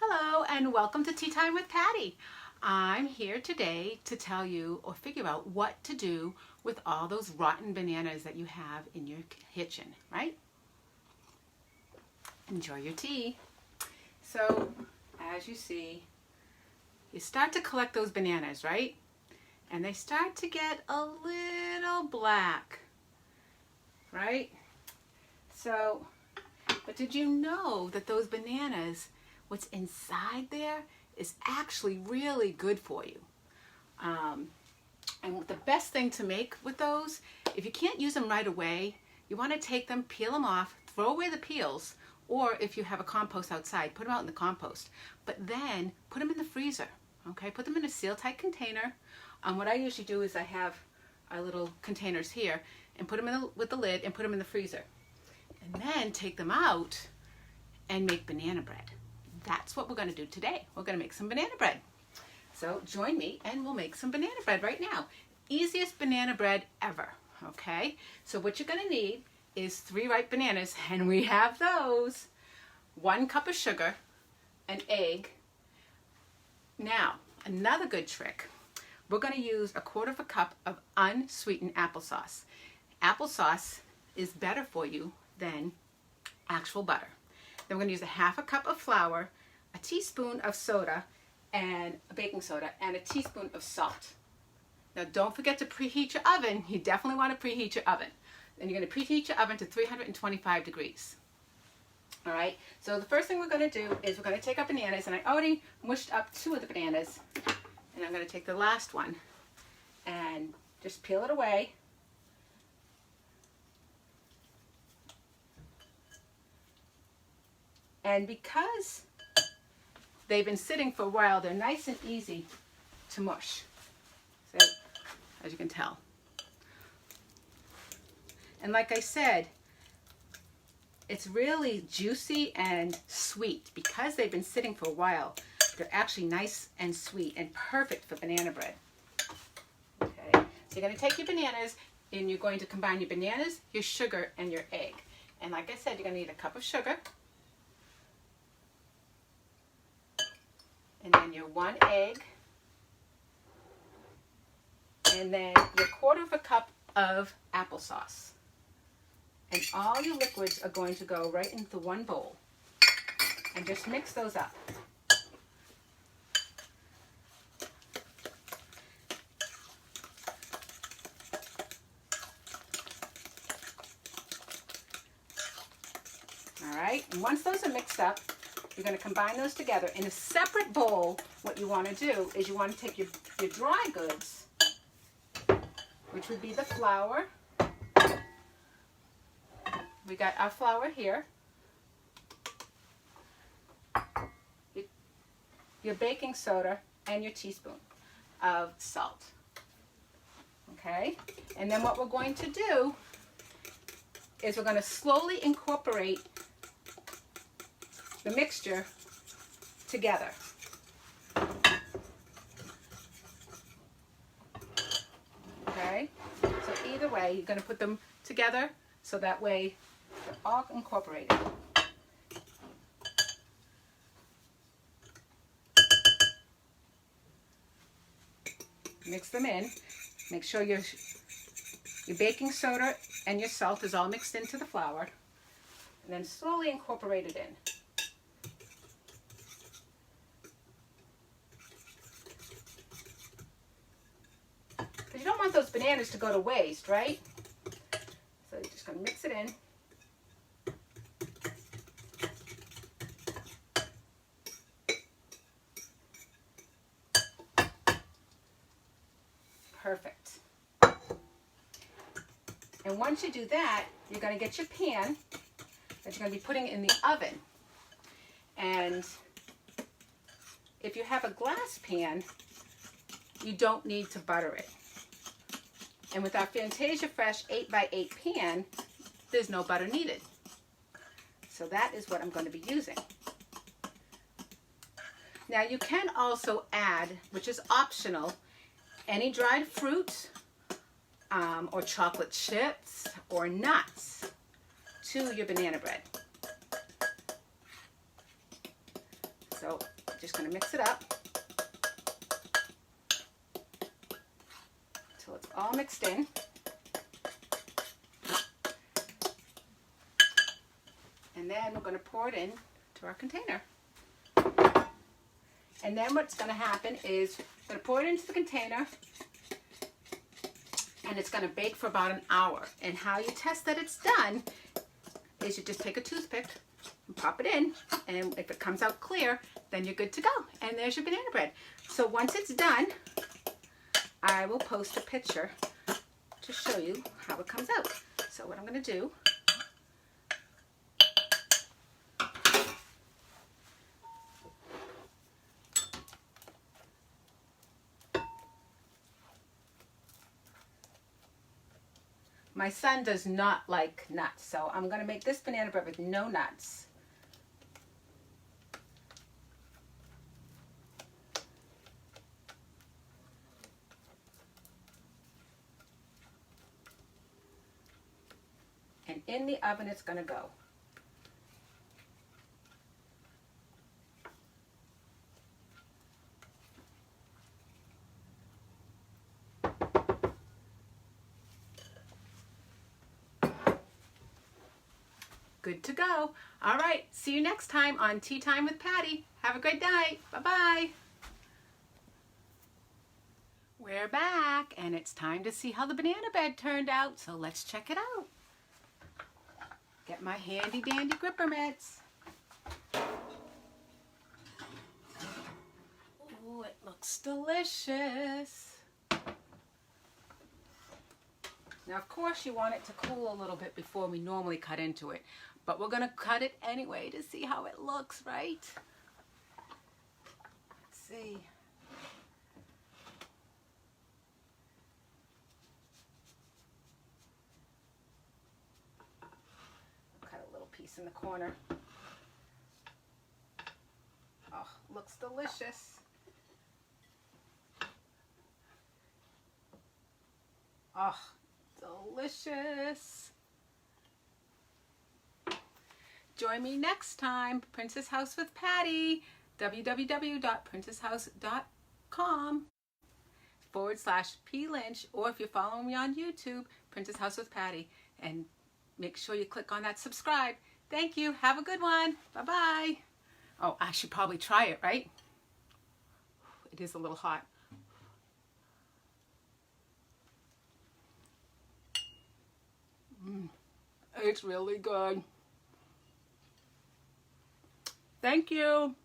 Hello and welcome to Tea Time with Patty. I'm here today to tell you or figure out what to do with all those rotten bananas that you have in your kitchen, right? Enjoy your tea. So, as you see, you start to collect those bananas, right? And they start to get a little black, right? So, but did you know that those bananas, what's inside there is actually really good for you? And the best thing to make with those, if you can't use them right away, you want to take them, peel them off, throw away the peels, or if you have a compost outside, put them out in the compost. But then put them in the freezer, okay? Put them in a seal-tight container. What I usually do is I have our little containers here and put them in with the lid and put them in the freezer. And then take them out and make banana bread. That's what we're going to do today. We're going to make some banana bread. So join me and we'll make some banana bread right now. Easiest banana bread ever, okay? So what you're going to need is 3 ripe bananas, and we have those. 1 cup of sugar, an egg. Now, another good trick. We're going to use 1/4 cup of unsweetened applesauce. Applesauce is better for you than actual butter. Then we're going to use 1/2 cup of flour, a teaspoon of soda, and a baking soda, and a teaspoon of salt. Now don't forget to preheat your oven. You definitely want to preheat your oven. Then you're going to preheat your oven to 325 degrees. All right, so the first thing we're going to do is we're going to take our bananas, and I already mushed up 2 of the bananas, and I'm going to take the last one and just peel it away. And because they've been sitting for a while, they're nice and easy to mush, so, as you can tell. And like I said, it's really juicy and sweet. Because they've been sitting for a while, they're actually nice and sweet and perfect for banana bread. Okay, so you're going to take your bananas and you're going to combine your bananas, your sugar, and your egg. And like I said, you're going to need 1 cup of sugar. And then your 1 egg. And then your 1/4 cup of applesauce. And all your liquids are going to go right into 1 bowl. And just mix those up. All right, and once those are mixed up, you're going to combine those together. In a separate bowl, what you want to do is you want to take your dry goods, which would be the flour. We got our flour here. Your baking soda and your teaspoon of salt. Okay? And then what we're going to do is we're going to slowly incorporate the mixture together. Okay? So either way, you're going to put them together so that way they're all incorporated. Mix them in. Make sure your baking soda and your salt is all mixed into the flour. And then slowly incorporate it in. Because you don't want those bananas to go to waste, right? So you're just going to mix it in. Perfect. And once you do that, you're going to get your pan that you're going to be putting in the oven. And if you have a glass pan, you don't need to butter it. And with our Fantasia Fresh 8x8 pan, there's no butter needed. So that is what I'm going to be using. Now you can also add, which is optional, any dried fruit or chocolate chips or nuts to your banana bread. So just going to mix it up until it's all mixed in. And then we're going to pour it in to our container. And then what's going to happen is we're going to pour it into the container, and it's going to bake for about an hour. And how you test that it's done is you just take a toothpick and pop it in, and if it comes out clear, then you're good to go. And there's your banana bread. So once it's done, I will post a picture to show you how it comes out. So what I'm going to do, my son does not like nuts, so I'm going to make this banana bread with no nuts. And in the oven it's going to go. Good to go. All right, see you next time on Tea Time with Patty. Have a great night. Bye-bye. We're back, and it's time to see how the banana bread turned out, so let's check it out. Get my handy dandy gripper mitts. Ooh, it looks delicious. Now, of course, you want it to cool a little bit before we normally cut into it, but we're going to cut it anyway to see how it looks, right? Let's see. Cut a little piece in the corner. Oh, looks delicious. Oh, delicious. Join me next time, Princess House with Patty, www.princesshouse.com/plynch, or if you're following me on YouTube, Princess House with Patty, and make sure you click on that subscribe. Thank you. Have a good one. Bye-bye. Oh, I should probably try it, right? It is a little hot. It's really good. Thank you.